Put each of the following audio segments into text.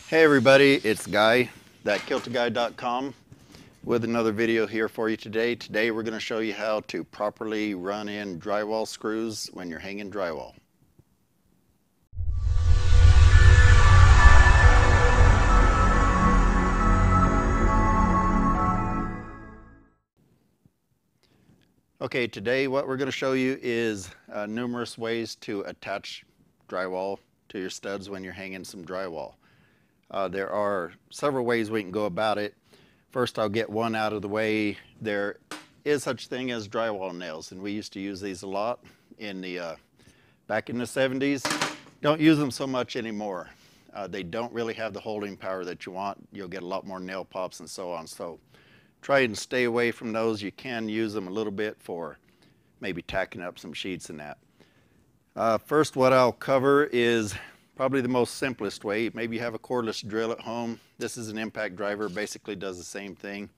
Hey everybody, it's Guy, THATKILTEDGUY.com with another video here for you today. Today we're going to show you how to properly run in drywall screws when you're hanging drywall. Okay, today what we're going to show you is numerous ways to attach drywall to your studs when you're hanging some drywall. There are several ways we can go about it. First, I'll get one out of the way. There is such thing as drywall nails, and we used to use these a lot in the back in the 70s. Don't use them so much anymore. They don't really have the holding power that you want. You'll get a lot more nail pops and so on. So try and stay away from those. You can use them a little bit for maybe tacking up some sheets and that. First, what I'll cover is probably the most simplest way. Maybe you have a cordless drill at home. This is an impact driver, basically does the same thing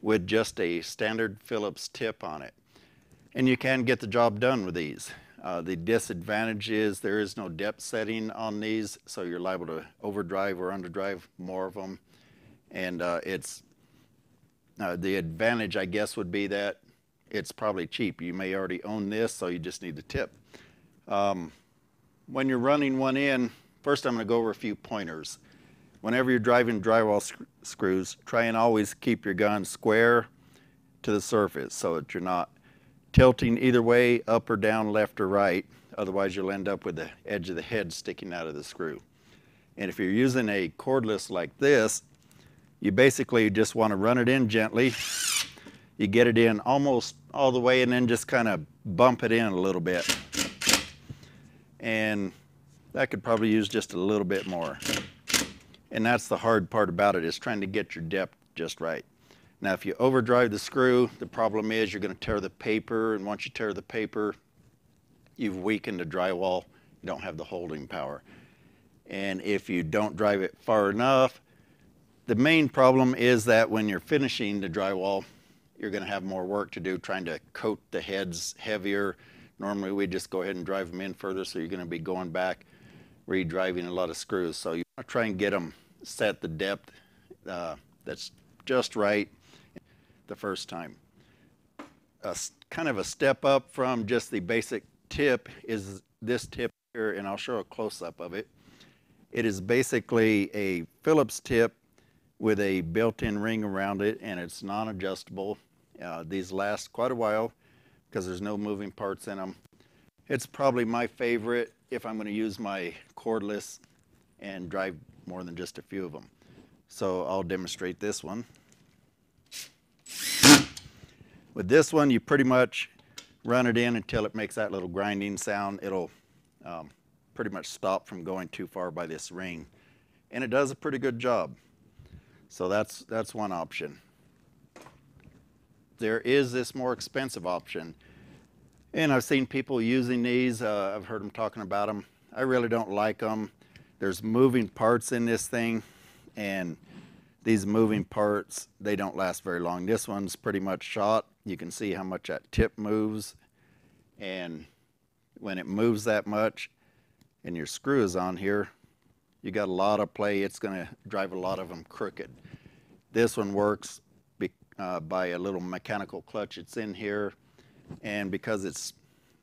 with just a standard Phillips tip on it. And you can get the job done with these. The disadvantage is there is no depth setting on these, so you're liable to overdrive or underdrive more of them. And the advantage, I guess, would be that it's probably cheap. You may already own this, so you just need the tip. When you're running one in, first I'm going to go over a few pointers. Whenever you're driving drywall screws, try and always keep your gun square to the surface so that you're not tilting either way, up or down, left or right. Otherwise you'll end up with the edge of the head sticking out of the screw. And if you're using a cordless like this, you basically just want to run it in gently. You get it in almost all the way and then just kind of bump it in a little bit. And that could probably use just a little bit more. And that's the hard part about it, is trying to get your depth just right. Now if you overdrive the screw, the problem is you're going to tear the paper, and once you tear the paper, you've weakened the drywall. You don't have the holding power. And if you don't drive it far enough, the main problem is that when you're finishing the drywall, you're going to have more work to do trying to coat the heads heavier. Normally we just go ahead and drive them in further, so you're going to be going back, re-driving a lot of screws. So you want to try and get them set the depth that's just right the first time. Kind of a step up from just the basic tip is this tip here, and I'll show a close-up of it. It is basically a Phillips tip with a built-in ring around it, and it's non-adjustable. These last quite a while because there's no moving parts in them. It's probably my favorite if I'm going to use my cordless and drive more than just a few of them. So I'll demonstrate this one. With this one, you pretty much run it in until it makes that little grinding sound. It'll pretty much stop from going too far by this ring. And it does a pretty good job. So that's one option. There is this more expensive option, and I've seen people using these. I've heard them talking about them. I really don't like them. There's moving parts in this thing, and these moving parts, they don't last very long. This one's pretty much shot. You can see how much that tip moves, and when it moves that much and your screw is on here, you got a lot of play. It's going to drive a lot of them crooked. This one works by a little mechanical clutch. It's in here, and because it's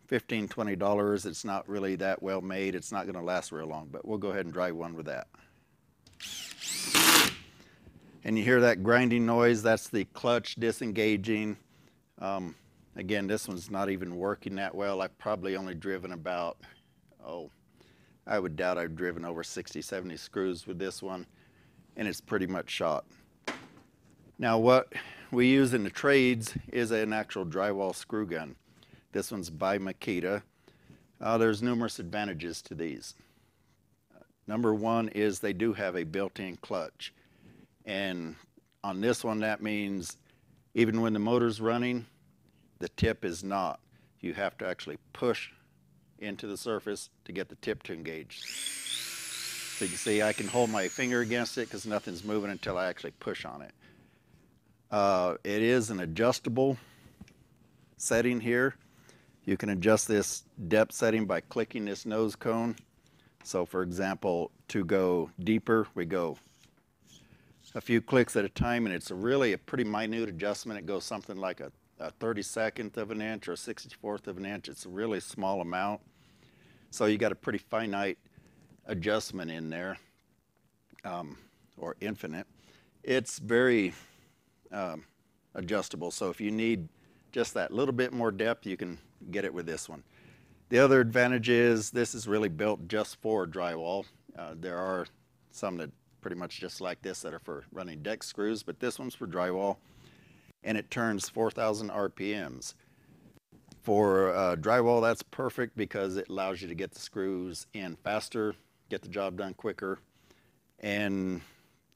$15, $20, it's not really that well made. It's not going to last real long, but we'll go ahead and drive one with that. And you hear that grinding noise, that's the clutch disengaging. Again, this one's not even working that well. I've probably only driven about, I would doubt I've driven over 60, 70 screws with this one, and it's pretty much shot. Now what we use in the trades is an actual drywall screw gun. This one's by Makita. There's numerous advantages to these. Number one is they do have a built-in clutch. And on this one, that means even when the motor's running, the tip is not. You have to actually push into the surface to get the tip to engage. So you can see I can hold my finger against it because nothing's moving until I actually push on it. It is an adjustable setting here. You can adjust this depth setting by clicking this nose cone. So for example, to go deeper, we go a few clicks at a time, and it's really a pretty minute adjustment. It goes something like a 32nd of an inch or a 64th of an inch. It's a really small amount. So you got a pretty finite adjustment in there, or infinite. It's very adjustable. So if you need just that little bit more depth, you can get it with this one. The other advantage is this is really built just for drywall. There are some that pretty much just like this that are for running deck screws, but this one's for drywall, and it turns 4,000 RPMs. For drywall, that's perfect because it allows you to get the screws in faster, get the job done quicker, and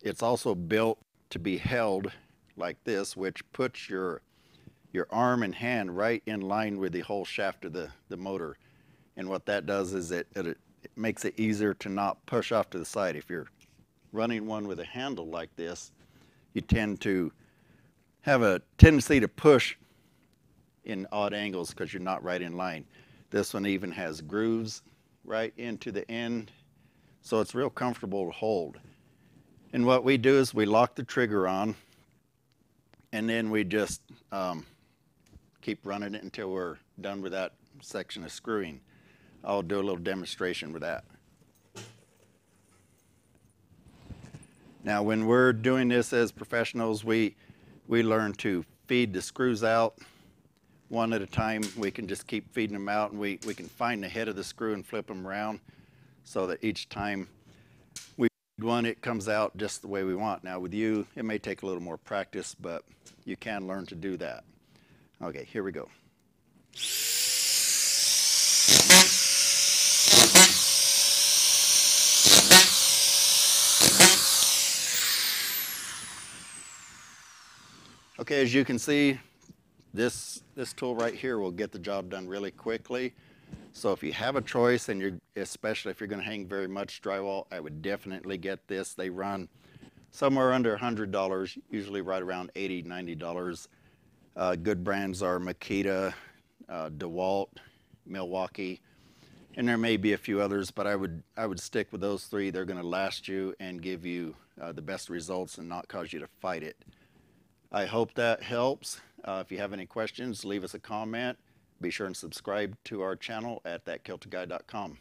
it's also built to be held like this, which puts your arm and hand right in line with the whole shaft of the motor. And what that does is it makes it easier to not push off to the side. If you're running one with a handle like this, you tend to have a tendency to push in odd angles because you're not right in line. This one even has grooves right into the end, so it's real comfortable to hold. And what we do is we lock the trigger on, and then we just keep running it until we're done with that section of screwing. I'll do a little demonstration with that. Now when we're doing this as professionals, we learn to feed the screws out one at a time. We can just keep feeding them out, and we can find the head of the screw and flip them around so that each time we feed one, it comes out just the way we want. Now with you, it may take a little more practice, but you can learn to do that. Okay, here we go. Okay, as you can see, this tool right here will get the job done really quickly. So if you have a choice, and especially if you're going to hang very much drywall, I would definitely get this. They run somewhere under $100, usually right around $80, $90. Good brands are Makita, DeWalt, Milwaukee, and there may be a few others, but I would stick with those three. They're going to last you and give you the best results and not cause you to fight it. I hope that helps. If you have any questions, leave us a comment. Be sure and subscribe to our channel at THATKILTEDGUY.com.